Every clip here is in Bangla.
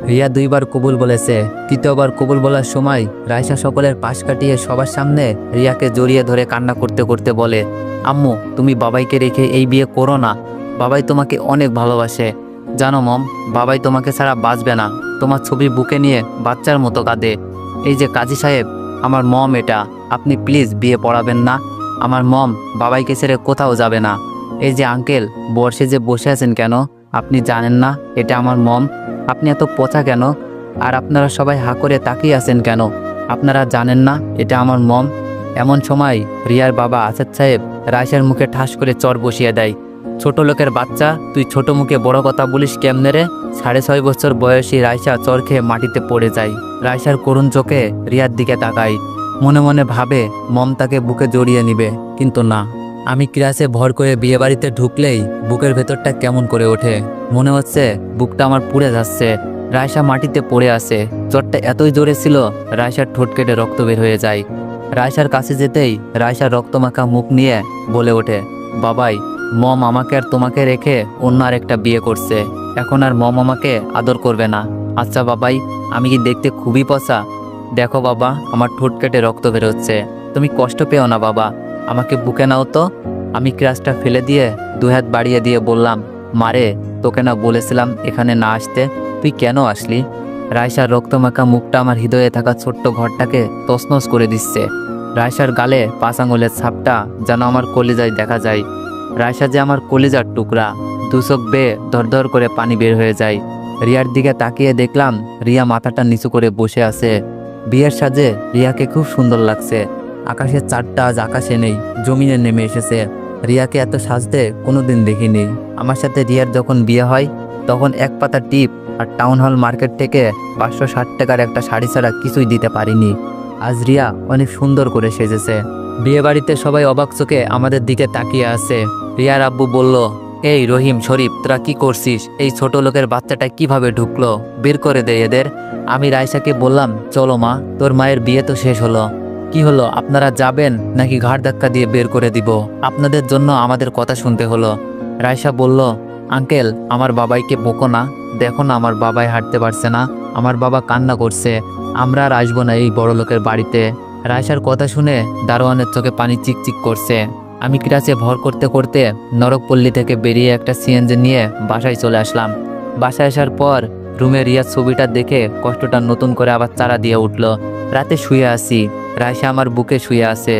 রিয়া দুইবার কবুল বলেছে। তৃতীয়বার কবুল বলার সময় রাইসা সকলের পাশ কাটিয়ে সবার সামনে রিয়াকে জড়িয়ে ধরে কান্না করতে করতে বলে, আম্মু তুমি বাবাইকে রেখে এই বিয়ে করো না, বাবাই তোমাকে অনেক ভালোবাসে। জানো মম, বাবাই তোমাকে ছাড়া বাঁচবে না। তোমার ছবি বুকে নিয়ে বাচ্চার মতো কাঁদে। এই যে কাজী সাহেব, আমার মম এটা, আপনি প্লিজ বিয়ে পড়াবেন না। আমার মম বাবাইকে ছেড়ে কোথাও যাবে না। এই যে আঙ্কেল, বর্ষে যে বসে আছেন কেন, আপনি জানেন না এটা আমার মম? আপনি এত পচা কেন? আর আপনারা সবাই হা করে তাকিয়ে আছেন কেন? আপনারা জানেন না এটা আমার মম? এমন সময় রিয়ার বাবা আসাদ সাহেব রাইসার মুখে ঠাস করে চর বসিয়ে দেয়। ছোট লোকের বাচ্চা, তুই ছোট মুখে বড় কথা বলিস কেমনে রে? 6.5 বছর বয়সী রাইসা চর খেয়ে মাটিতে পড়ে যায়। রাইসার করুণ চোখে রিয়ার দিকে তাকায়। মনে মনে ভাবে মম তাকে বুকে জড়িয়ে নিবে, কিন্তু না। আমি ক্লাসে ভর করে বিয়ে বাড়িতে ঢুকলেই বুকের ভেতরটা কেমন করে ওঠে। মনে হচ্ছে বুকটা আমার পুড়ে যাচ্ছে। রাইসা মাটিতে পড়ে আছে। জ্বরটা এতই জোরে ছিল রাইসার ঠোঁট কেটে রক্ত বের হয়ে যায়। রাইসার কাছে যেতেই রাইসার রক্তমাখা মুখ নিয়ে বলে ওঠে, বাবাই, মম আমাকে আর তোমাকে রেখে অন্য আর একটা বিয়ে করছে। এখন আর মম আমাকে আদর করবে না। আচ্ছা বাবাই, আমি কি দেখতে খুবই পচা? দেখো বাবা, আমার ঠোঁট কেটে রক্ত বের হচ্ছে। তুমি কষ্ট পেও না বাবা, আমাকে বুকে নাও তো। আমি ক্লাসটা ফেলে দিয়ে 2 হাত বাড়িয়ে দিয়ে বললাম, মারে, তোকে না বলেছিলাম এখানে না আসতে, তুই কেন আসলি? রাইসার রক্তমাখা মুখটা আমার হৃদয়ে থাকা ছোট্ট ঘরটাকে তছনছ করে দিচ্ছে। রাইসার গালে 5 আঙুলের ছাপটা যেন আমার কলিজায় দেখা যায়। রাইসা যে আমার কলিজার টুকরা। 2 চোখ বেয়ে ধরধর করে পানি বের হয়ে যায়। রিয়ার দিকে তাকিয়ে দেখলাম রিয়া মাথাটা নিচু করে বসে আছে। বিয়ের সাজে রিয়াকে খুব সুন্দর লাগছে। আকাশের চাঁদটা আজ আকাশে নেই, জমিনে নেমে এসেছে। রিয়াকে এত সাজতে কোনোদিন দেখিনি। আমার সাথে রিয়ার যখন বিয়ে হয় তখন 1 পাতা টিপ আর টাউন হল মার্কেট থেকে 560 টাকার একটা শাড়ি ছাড়া কিছুই দিতে পারিনি। আজ রিয়া অনেক সুন্দর করে সেজেছে। বিয়ে বাড়িতে সবাই অবাক চোখে আমাদের দিকে তাকিয়ে আছে। রিয়ার আব্বু বলল, এই রহিম, শরীফ, তোরা কি করছিস? এই ছোট লোকের বাচ্চাটা কিভাবে ঢুকলো? বের করে দে এদের। আমি রাইসাকে বললাম, চলো মা, তোর মায়ের বিয়ে তো শেষ হলো। কি হলো, আপনারা যাবেন নাকি ঘাড় ধাক্কা দিয়ে বের করে দিব? আপনাদের জন্য আমাদের কথা শুনতে হলো। রাইসা বলল, আঙ্কেল, আমার বাবাইকে বকো না। দেখো না, আমার বাবাই হাঁটতে পারছে না, আমার বাবা কান্না করছে। আমরা আর আসবো না এই বড় লোকের বাড়িতে। রাইসার কথা শুনে দারোয়ানের চোখে পানি চিকচিক করছে। আমি ক্লাসে ভর করতে করতে নরকপল্লী থেকে বেরিয়ে একটা সিএনজি নিয়ে বাসায় চলে আসলাম। বাসায় আসার পর রুমে রিয়ার ছবিটা দেখে কষ্টটা নতুন করে আবার চারা দিয়ে উঠল। রাতে শুয়ে আছি, রাইসা আমার বুকে শুয়ে আছে।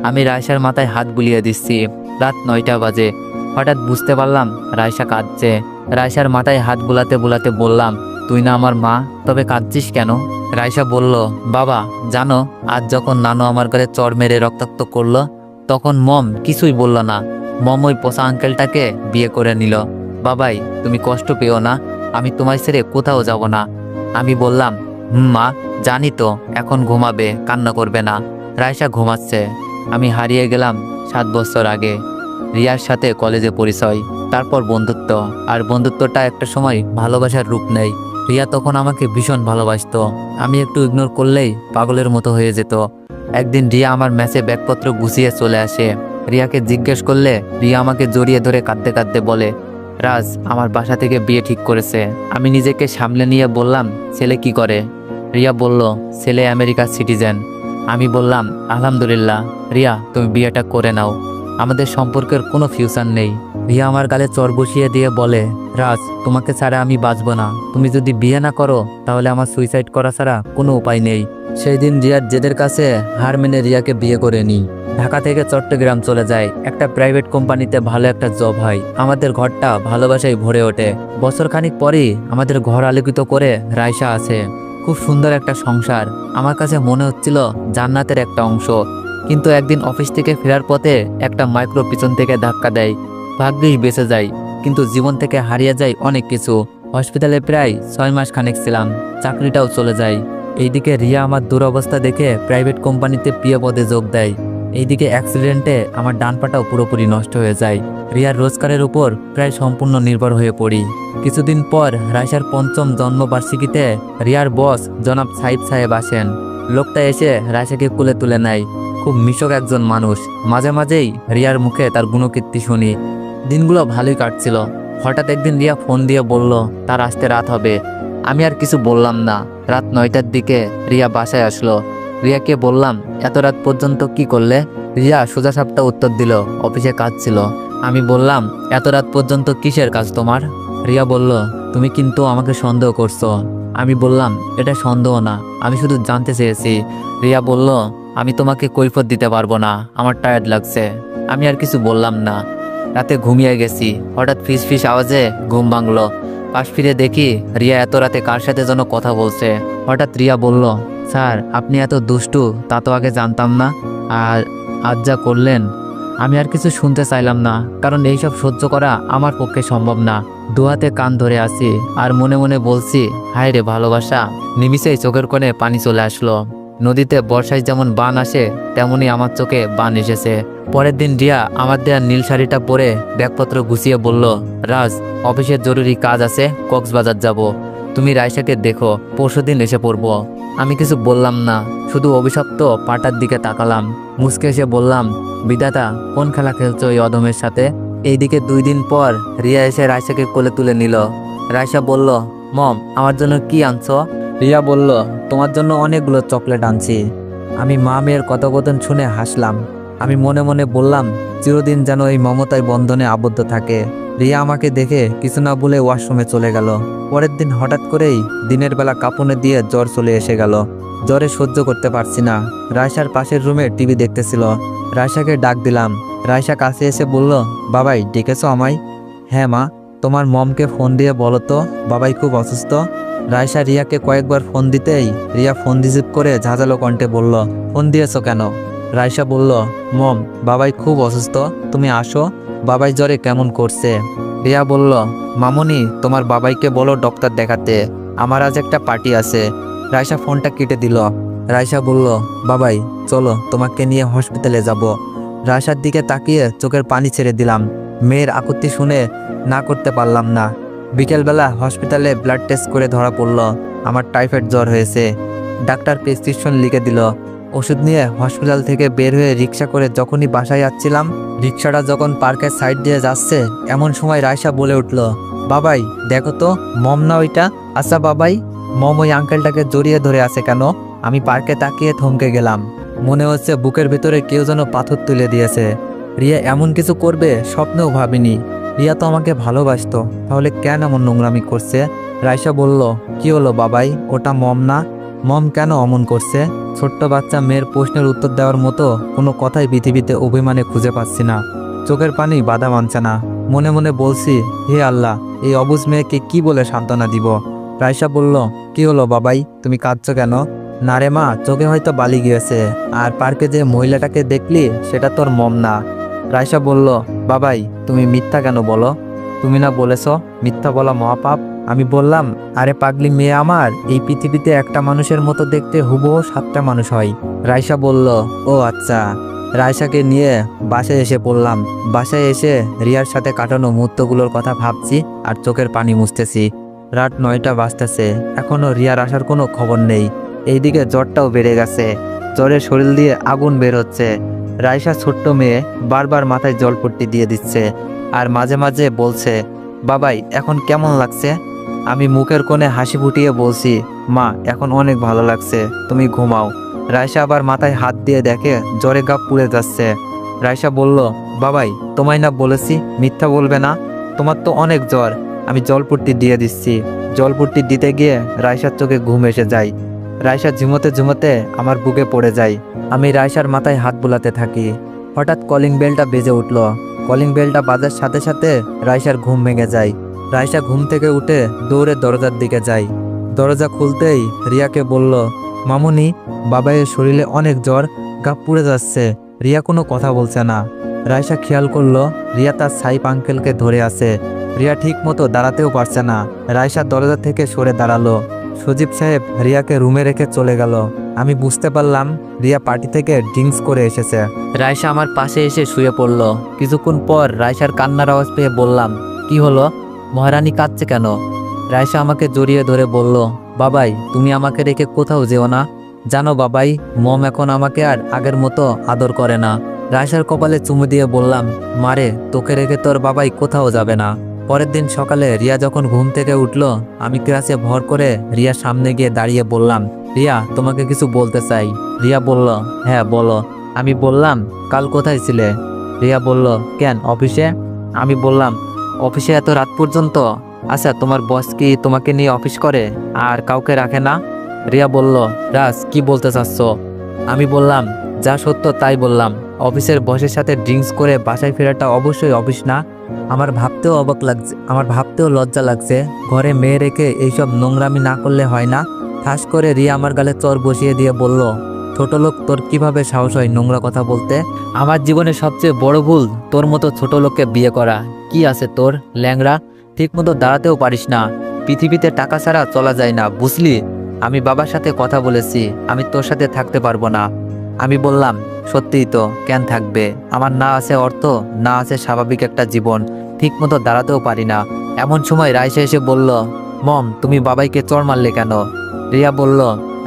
আমি রাইসার মাথায় হাত বুলিয়ে দিচ্ছি। রাত 9টা বাজে। হঠাৎ বুঝতে পারলাম রাইসা কাঁদছে। রাইসার মাথায় হাত বুলাতে বুলাতে বললাম, তুই না আমার মা, তবে কাঁদছিস কেন? রাইসা বলল, বাবা জানো, আজ যখন নানু আমার গালে চড় মেরে রক্তাক্ত করলো তখন মম কিছুই বলল না। মম ওই পোষা আঙ্কেলটাকে বিয়ে করে নিল। বাবাই, তুমি কষ্ট পেও না, আমি তোমায় ছেড়ে কোথাও যাব না। আমি বললাম, মা, জানি তো, এখন ঘুমাবে, কান্না করবে না। রাইসা ঘুমাচ্ছে। আমি হারিয়ে গেলাম 7 বছর আগে। রিয়ার সাথে কলেজে পরিচয়, তারপর বন্ধুত্ব। আর বন্ধুত্বটা একটা সময় ভালোবাসার রূপ নেয়। রিয়া তখন আমাকে ভীষণ ভালোবাসতো। আমি একটু ইগনোর করলেই পাগলের মতো হয়ে যেত। একদিন রিয়া আমার ম্যাচে ব্যাগপত্র গুছিয়ে চলে আসে। রিয়াকে জিজ্ঞেস করলে রিয়া আমাকে জড়িয়ে ধরে কাঁদতে কাঁদতে বলে, রাজ আমার বাসা থেকে বিয়ে ঠিক করেছে। আমি নিজেকে সামলে নিয়ে বললাম, ছেলে কি করে? রিয়া বলল, ছেলে আমেরিকার সিটিজেন। আমি বললাম, আলহামদুলিল্লাহ। রিয়া, তুমি বিয়েটা করে নাও, আমাদের সম্পর্কের কোনো ফিউচার নেই। রিয়া আমার গালে চর বসিয়ে দিয়ে বলে, রাজ, তোমাকে ছাড়া আমি বাঁচব না। তুমি যদি বিয়ে না করো তাহলে আমার সুইসাইড করা ছাড়া কোনো উপায় নেই। সেই দিন রিয়ার জেদের কাছে হার মেনে রিয়াকে বিয়ে করে নিই। ঢাকা থেকে চট্টগ্রাম চলে যায়। একটা প্রাইভেট কোম্পানিতে ভালো একটা জব হয়। আমাদের ঘরটা ভালোবাসায় ভরে ওঠে। বছর খানিক পরেই আমাদের ঘর আলোকিত করে রাইসা আছে। খুব সুন্দর একটা সংসার। আমার কাছে মনে হচ্ছিল জান্নাতের একটা অংশ। কিন্তু একদিন অফিস থেকে ফেরার পথে একটা মাইক্রো পিছন থেকে ধাক্কা দেয়। ভাগ্যিস বেঁচে যায়, কিন্তু জীবন থেকে হারিয়ে যায় অনেক কিছু। হসপিটালে প্রায় 6 মাস খানেক ছিলাম। চাকরিটাও চলে যায়। এইদিকে রিয়া আমার দুরবস্থা দেখে প্রাইভেট কোম্পানিতে প্রিয় পদে যোগ দেয়। এইদিকে অ্যাক্সিডেন্টে আমার ডান পাটাও পুরোপুরি নষ্ট হয়ে যায়। রিয়ার রোজগারের উপর প্রায় সম্পূর্ণ নির্ভর হয়ে পড়ি। কিছুদিন পর রাইসার 5ম জন্মবার্ষিকীতে রিয়ার বস জনাব সাইদ সাহেব আসেন। লোকটা এসে রাইসাকে কুলে তুলে নেয়। খুব মিশক একজন মানুষ। মাঝে মাঝেই রিয়ার মুখে তার গুণকীর্তি শুনি। দিনগুলো ভালোই কাটছিল। হঠাৎ একদিন রিয়া ফোন দিয়ে বলল তার আসতে রাত হবে। আমি আর কিছু বললাম না। রাত 9টার দিকে রিয়া বাসায় আসলো। রিয়াকে বললাম, এত রাত পর্যন্ত কি করলে? রিয়া সোজা সাপটা উত্তর দিল, অফিসে কাজ ছিল। আমি বললাম, এত রাত পর্যন্ত কিসের কাজ তোমার? রিয়া বলল, তুমি কিন্তু আমাকে সন্দেহ করছো। আমি বললাম, এটা সন্দেহ না, আমি শুধু জানতে চেয়েছি। রিয়া বলল, আমি তোমাকে কৈফিয়ত দিতে পারবো না, আমার টায়ার্ড লাগছে। আমি আর কিছু বললাম না। রাতে ঘুমিয়ে গেছি। হঠাৎ ফিস ফিস আওয়াজে ঘুম ভাঙলো। পাশ ফিরে দেখি রিয়া এত রাতে কার সাথে যেন কথা বলছে। হঠাৎ রিয়া বলল, স্যার আপনি এত দুষ্টু তা তো আগে জানতাম না, আর আজ যা করলেন। আমি আর কিছু শুনতে চাইলাম না, কারণ এইসব সহ্য করা আমার পক্ষে সম্ভব না। দুহাতে কান ধরে আছি আর মনে মনে বলছি, হায় রে ভালোবাসা। নিমিষেই চোখের কোণে পানি চলে আসলো। নদীতে বর্ষায় যেমন বান আসে, তেমনি আমার চোখে বান এসেছে। পরের দিন রিয়া আমার দেয়া নীল শাড়িটা পরে ব্যাগপত্র গুছিয়ে বলল, রাজ, অফিসের জরুরি কাজ আছে, কক্সবাজার যাব। তুমি রাইসাকে দেখো, পরশুদিন এসে পড়বো। আমি কিছু বললাম না, শুধু অভিশপ্ত পাটার দিকে তাকালাম। মুচকে এসে বললাম, বিধাতা কোন খেলা খেলছো এই অদমের সাথে? এইদিকে 2 দিন পর রিয়া এসে রাইসাকে কোলে তুলে নিল। রাইসা বলল, মম আমার জন্য কি আনছো? রিয়া বলল, তোমার জন্য অনেকগুলো চকলেট আনছি। আমি মা মেয়ের কথোপকথন শুনে হাসলাম। আমি মনে মনে বললাম, চিরদিন যেন এই মমতায় বন্ধনে আবদ্ধ থাকে। রিয়া আমাকে দেখে কিছু না বলে ওয়াশরুমে চলে গেল। পরের দিন হঠাৎ করেই দিনের বেলা কাঁপুনে দিয়ে জ্বর চলে এসে গেল। জ্বরে সহ্য করতে পারছি না। রায়সার পাশের রুমে টিভি দেখতেছিল। রায়সাকে ডাক দিলাম। রায়সা কাছে এসে বলল, বাবাই ডেকেছো আমায়? হ্যাঁ মা। তোমার মমকে ফোন দিয়ে বলো তো বাবাই খুব অসুস্থ। রায়সা রিয়াকে কয়েকবার ফোন দিতেই রিয়া ফোন রিসিভ করে ঝাঁঝালো কণ্ঠে বলল, ফোন দিয়েছো কেন? রায়সা বলল, মম বাবাই খুব অসুস্থ, তুমি আসো, বাবাই জ্বরে কেমন করছে। রিয়া বলল, মামুনি তোমার বাবাইকে বলো ডক্টর দেখাতে, আমার আজ একটা পার্টি আছে। রায়সা ফোনটা কেটে দিল। রায়সা বলল, বাবাই চলো তোমাকে নিয়ে হসপিটালে যাব। রায়সার দিকে তাকিয়ে চোখের পানি ছেড়ে দিলাম। মেয়ের আকুতি শুনে না করতে পারলাম না। বিকেলবেলা হসপিটালে ব্লাড টেস্ট করে ধরা পড়ল আমার টাইফয়েড জ্বর হয়েছে। ডাক্তার প্রেসক্রিপশন লিখে দিল। ওষুধ নিয়ে হসপিটাল থেকে বের হয়ে রিক্সা করে যখনই বাসায় যাচ্ছিলাম, রিক্সাটা যখন পার্কের সাইড দিয়ে যাচ্ছে, এমন সময় রায়সা বলে উঠল, বাবাই দেখো তো মম না ওইটা? আচ্ছা বাবাই, মম ওই আঙ্কেলটাকে জড়িয়ে ধরে আছে কেন? আমি পার্কে তাকিয়ে থমকে গেলাম। মনে হচ্ছে বুকের ভেতরে কেউ যেন পাথর তুলে দিয়েছে। রিয়া এমন কিছু করবে স্বপ্নেও ভাবিনি। রিয়া তো আমাকে ভালোবাসতো, তাহলে কেন এমন নোংরামি করছে? রায়সা বলল, কি হলো বাবাই, ওটা মম না? মম কেন অমন করছে? ছোট্ট বাচ্চা মেয়ের প্রশ্নের উত্তর দেওয়ার মতো কোনো কথাই পৃথিবীতে অভিমানে খুঁজে পাচ্ছি না। চোখের পানি বাধা মানছে না। মনে মনে বলছি, হে আল্লাহ, এই অবুঝ মেয়েকে কি বলে সান্ত্বনা দিব? রায়সা বলল, কি হলো বাবাই, তুমি কাঁদছো কেন? না রে মা, চোখে হয়তো বালি গিয়েছে। আর পার্কে যে মহিলাটাকে দেখলি সেটা তোর মম না। রায়সা বলল, বাবাই তুমি মিথ্যা কেন বলো? তুমি না বলেছ মিথ্যা বলা মহাপাপ? আমি বললাম, আরে পাগলি মেয়ে আমার, এই পৃথিবীতে একটা মানুষের মতো দেখতে হুবহু 7টা মানুষ হয়। রায়সা বলল, ও আচ্ছা। রায়সাকে নিয়ে বাসায় এসে পড়লাম। বাসায় এসে রিয়ার সাথে কাটানো মুহূর্তগুলোর কথা ভাবছি আর চোখের পানি মুছতেছি। রাত 9টা বাজতেছে, এখনো রিয়ার আসার কোনো খবর নেই। এইদিকে জ্বরটাও বেড়ে গেছে। জ্বরের শরীর দিয়ে আগুন বের হচ্ছে। রায়সা ছোট্ট মেয়ে, বারবার মাথায় জলপট্টি দিয়ে দিচ্ছে আর মাঝে মাঝে বলছে, বাবাই এখন কেমন লাগছে? আমি মুখের কোণে হাসি ফুটিয়ে বলছি, মা এখন অনেক ভালো লাগছে, তুমি ঘুমাও। রায়সা আবার মাথায় হাত দিয়ে দেখে জ্বরে গা পুড়ে যাচ্ছে। রায়সা বলল, বাবাই তোমায় না বলেছি মিথ্যা বলবে না, তোমার তো অনেক জ্বর। আমি জলপট্টি দিয়ে দিচ্ছি। জলপট্টি দিতে গিয়ে রায়সার চোখে ঘুম এসে যায়। রায়সা ঝুমোতে ঝুমোতে আমার বুকে পড়ে যায়। আমি রায়সার মাথায় হাত বুলাতে থাকি। হঠাৎ কলিং বেলটা বেজে উঠল। কলিং বেলটা বাজার সাথে সাথে রায়সার ঘুম ভেঙে যায়। রায়সা ঘুম থেকে উঠে দৌড়ে দরজার দিকে যায়। দরজা খুলতেই রিয়াকে বলল, মামুনি বাবাইয়ের শরীরে অনেক জ্বর, গা পুড়ে যাচ্ছে। রিয়া কোনো কথা বলছে না। রায়সা খেয়াল করলো রিয়া তার সাইপ আঙ্কেলকে ধরে আছে। রিয়া ঠিক মতো দাঁড়াতেও পারছে না। রায়সা দরজা থেকে সরে দাঁড়ালো। সজীব সাহেব রিয়াকে রুমে রেখে চলে গেল। আমি বুঝতে পারলাম রিয়া পার্টি থেকে ড্রিঙ্কস করে এসেছে। রায়সা আমার পাশে এসে শুয়ে পড়ল। কিছুক্ষণ পর রায়সার কান্নার আওয়াজ পেয়ে বললাম, কি হলো, মহারানী কাঁদছে কেন? রায়সা আমাকে জড়িয়ে ধরে বলল, বাবাই তুমি আমাকে রেখে কোথাও যেও না। জানো বাবাই, মম এখন আমাকে আর আগের মতো আদর করে না। রায়সার কপালে চুমু দিয়ে বললাম, মারে তোকে রেখে তোর বাবাই কোথাও যাবে না। পরের দিন সকালে রিয়া যখন ঘুম থেকে উঠলো, আমি ক্লাসে ভর করে রিয়ার সামনে গিয়ে দাঁড়িয়ে বললাম, রিয়া তোমাকে কিছু বলতে চাই। রিয়া বলল, হ্যাঁ বলো। আমি বললাম, কাল কোথায় ছিলে? রিয়া বলল, কেন অফিসে? আমি বললাম, অফিসে এত রাত পর্যন্ত? আচ্ছা তোমার বস কি তোমাকে নিয়ে অফিস করে আর কাউকে রাখে না? রিয়া বলল, রাজ কি বলতে চাচ্ছ? আমি বললাম, যা সত্য তাই বললাম। অফিসের বসের সাথে ড্রিঙ্কস করে বাসায় ফেরাটা অবশ্যই অফিস না। আমার ভাবতেও অবাক লাগছে, আমার ভাবতেও লজ্জা লাগছে। ঘরে মেয়ে রেখে এইসব নোংরামি না করলে হয় না? ঠাস করে রিয়া আমার গালে চর বসিয়ে দিয়ে বলল, ছোট লোক, তোর কিভাবে সাহস হয় নোংরা কথা বলতে? আমার জীবনে সবচেয়ে বড় ভুল তোর মতো ছোট লোককে বিয়ে করা। কি আছে তোর, ল্যাংড়া, ঠিক মতো দাঁড়াতেও পারিস না। পৃথিবীতে টাকা ছাড়া চলা যায় না, বুঝলি? আমি বাবার সাথে কথা বলেছি, আমি তোর সাথে থাকতে পারবো না। আমি বললাম, সত্যিই তো, কেন থাকবে? আমার না আছে অর্থ, না আছে স্বাভাবিক একটা জীবন, ঠিক মতো দাঁড়াতেও পারি না। এমন সময় রাইসা এসে বলল, মম তুমি বাবাইকে চড় মারলে কেন? রিয়া বলল,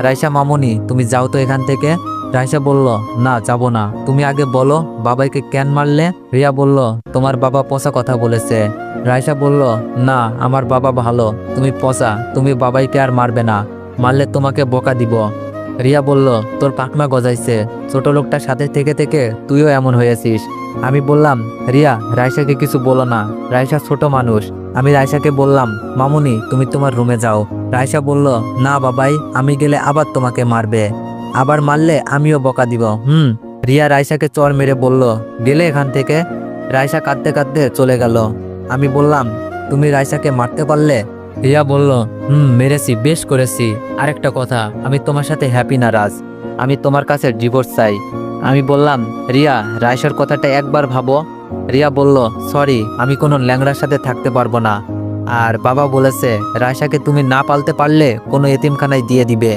রাইসা মামুনি তুমি যাও তো এখান থেকে। রাইসা বলল, না যাব না, তুমি আগে বলো বাবাইকে কেন মারলে? রিয়া বলল, তোমার বাবা পচা কথা বলেছে। রাইসা বলল, না আমার বাবা ভালো, তুমি পচা, তুমি বাবাইকে আর মারবে না, মারলে তোমাকে বকা দিব। রিয়া বলল, তোর পাখনা গজাইছে, ছোট লোকটার সাথে থেকে থেকে তুইও এমন হয়েছিস। আমি বললাম, রিয়া রাইসাকে কিছু বলো না, রাইসা ছোট মানুষ। আমি রাইসাকে বললাম, মামুনি তুমি তোমার রুমে যাও। রাইসা বলল, না বাবাই, আমি গেলে আবার তোমাকে মারবে, আবার মারলে আমিও বকা দিব। রিয়া রাইসাকে চর মেরে বলল, গেলে এখান থেকে। রাইসা কাঁদতে কাঁদতে চলে গেল। আমি বললাম, তুমি রাইসাকে মারতে পারলে? রিয়া বলল, মেরেছি, বেশ করেছি। আরেকটা কথা, আমি তোমার সাথে হ্যাপি না রাজ, আমি তোমার কাছে ডিভোর্স চাই। আমি বললাম, রিয়া রাইসার কথাটা একবার ভাবো। রিয়া বলল, সরি, আমি কোনো ল্যাংড়ার সাথে থাকতে পারবো না। আর বাবা বলেছে রাইসাকে তুমি না পালতে পারলে কোনো এতিমখানায় দিয়ে দিবে,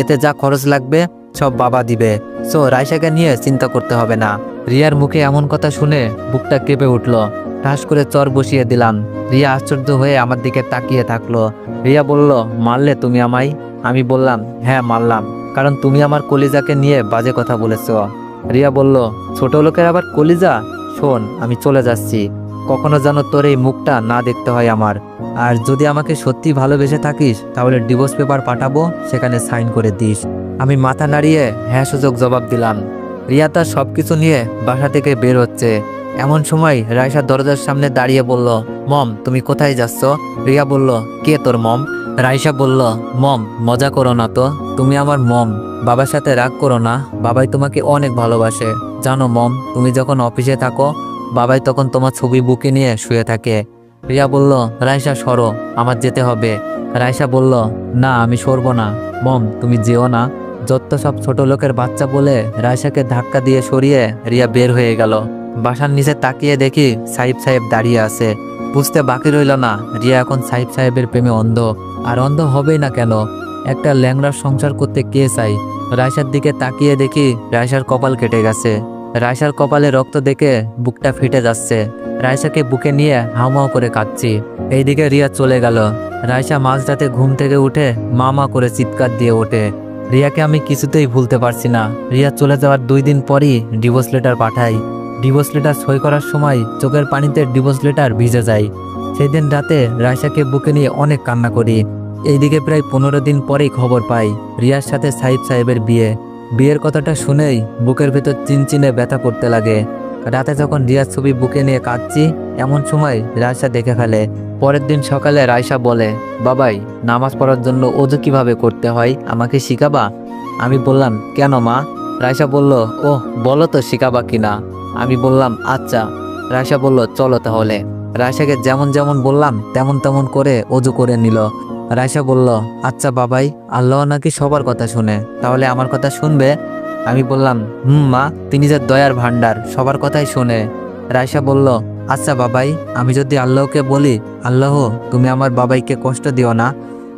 এতে যা খরচ লাগবে সব বাবা দিবে, সো রাইসাকে নিয়ে চিন্তা করতে হবে না। রিয়ার মুখে এমন কথা শুনে বুকটা কেঁপে উঠল। ঠাস করে চর বসিয়ে দিলাম। রিয়া আশ্চর্য হয়ে আমার দিকে তাকিয়ে থাকলো। রিয়া বলল, মারলে তুমি আমায়? আমি বললাম, হ্যাঁ মারলাম, কারণ তুমি আমার কলিজাকে নিয়ে বাজে কথা বলেছ। রিয়া বলল, ছোট লোকের আবার কলিজা? শোন, আমি চলে যাচ্ছি, কখনো যেন তোর এই মুখটা না দেখতে হয় আমার। আর যদি আমাকে সত্যি ভালোবেসে থাকিস তাহলে ডিভোর্স পেপার পাঠাবো, সেখানে সাইন করে দিস। আমি মাথা নাড়িয়ে হ্যাঁ সূচক জবাব দিলাম। রিয়া তার সবকিছু নিয়ে বাসা থেকে বের হচ্ছে। এমন সময় রাইসা দরজার সামনে দাঁড়িয়ে বলল, মম তুমি কোথায় যাচ্ছ? রিয়া বলল, কে তোর মম? রাইসা বলল, মম মজা করো না তো, তুমি আমার মম, বাবার সাথে রাগ করো না, বাবাই তোমাকে অনেক ভালোবাসে। জানো মম, তুমি যখন অফিসে থাকো বাবাই তখন তোমার ছবি বুকে নিয়ে শুয়ে থাকে। রিয়া বলল, রাইসা সরো, আমার যেতে হবে। রাইসা বলল, না আমি সরবো না। মম তুমি যেও না। যত সব ছোট লোকের বাচ্চা বলে রাইসাকে ধাক্কা দিয়ে সরিয়ে রিয়া বের হয়ে গেল। বাসার নিচে তাকিয়ে দেখি সাহিব সাহেব দাঁড়িয়ে আছে। বুঝতে বাকি রইল না, রিয়া এখন সাহিব সাহেবের প্রেমে অন্ধ। আর অন্ধ হবেই না কেন, একটা ল্যাংড়ার সংসার করতে কে চাই? রাইসার দিকে তাকিয়ে দেখি রাইসার কপাল কেটে গেছে। রাইসার কপালে রক্ত দেখে বুকটা ফেটে যাচ্ছে। রাইসাকে বুকে নিয়ে হাউমাউ করে কাঁদছি। এইদিকে রিয়া চলে গেল। রাইসা মাঝরাতে ঘুম থেকে উঠে মা মা করে চিৎকার দিয়ে ওঠে। রিয়াকে আমি কিছুতেই ভুলতে পারছি না। রিয়া চলে যাওয়ার 2 দিন পরই ডিভোর্স লেটার পাঠাই। ডিভোর্স লেটার সই করার সময় চোখের পানিতে ডিভোর্স লেটার ভিজে যায়। সেই দিন রাতে রাইসাকে বুকে নিয়ে অনেক কান্না করি। এইদিকে প্রায় 15 দিন পরেই খবর পাই রিয়ার সাথে সাহিব সাহেবের বিয়ে। বিয়ের কথাটা শুনেই বুকের ভেতর চিনচিনে ব্যথা করতে লাগে। রাতে যখন রিয়ার ছবি বুকে নিয়ে কাঁদছি, এমন সময় রাইসা দেখে ফেলে। পরের দিন সকালে রাইসা বলে, বাবাই নামাজ পড়ার জন্য ওযু কিভাবে করতে হয় আমাকে শিখাবা? আমি বললাম, কেন মা? রাইসা বলল, ওহ বলো তো শিখাবা কিনা। আমি বললাম, আচ্ছা। রাইসা বলল, চলো তাহলে। রাইসাকে যেমন যেমন বললাম তেমন তেমন করে ওযু করে নিল। রাইসা বলল, আচ্ছা বাবাই, আল্লাহ নাকি সবার কথা শুনে, তাহলে আমার কথা শুনবে? আমি বললাম, মা, তিনি যে দয়ার ভান্ডার, সবার কথাই শোনে। রাইসা বলল, আচ্ছা বাবাই, আমি যদি আল্লাহকে বলি, আল্লাহ তুমি আমার বাবাইকে কষ্ট দিও না,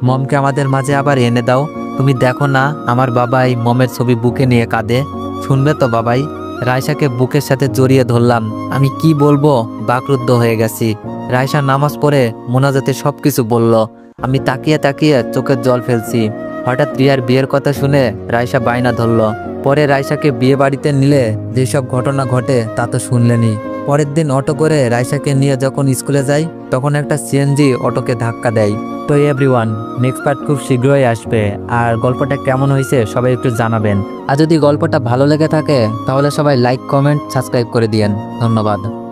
মমকে আমাদের মাঝে আবার এনে দাও, তুমি দেখো না আমার বাবাই মমের ছবি বুকে নিয়ে কাঁদে, শুনবে তো বাবাই? রাইসাকে বুকের সাথে জড়িয়ে ধরলাম। আমি কি বলবো, বাকরুদ্ধ হয়ে গেছি। রাইসা নামাজ পড়ে মোনাজাতে সবকিছু বলল। আমি তাকিয়ে তাকিয়ে চোখের জল ফেলছি। হঠাৎ রিয়ার বিয়ের কথা শুনে রাইসা বায়না ধরল। পরে রাইসাকে বিয়ে বাড়িতে নিলে যেসব ঘটনা ঘটে তা তো শুনলেনি। পরের দিন অটো করে রাইসাকে নিয়ে যখন স্কুলে যাই তখন একটা সিএনজি অটোকে ধাক্কা দেয়। তো এভরিওয়ান, নেক্সট পার্ট খুব শীঘ্রই আসবে। আর গল্পটা কেমন হয়েছে সবাই একটু জানাবেন। আর যদি গল্পটা ভালো লেগে থাকে তাহলে সবাই লাইক, কমেন্ট, সাবস্ক্রাইব করে দিয়েন। ধন্যবাদ।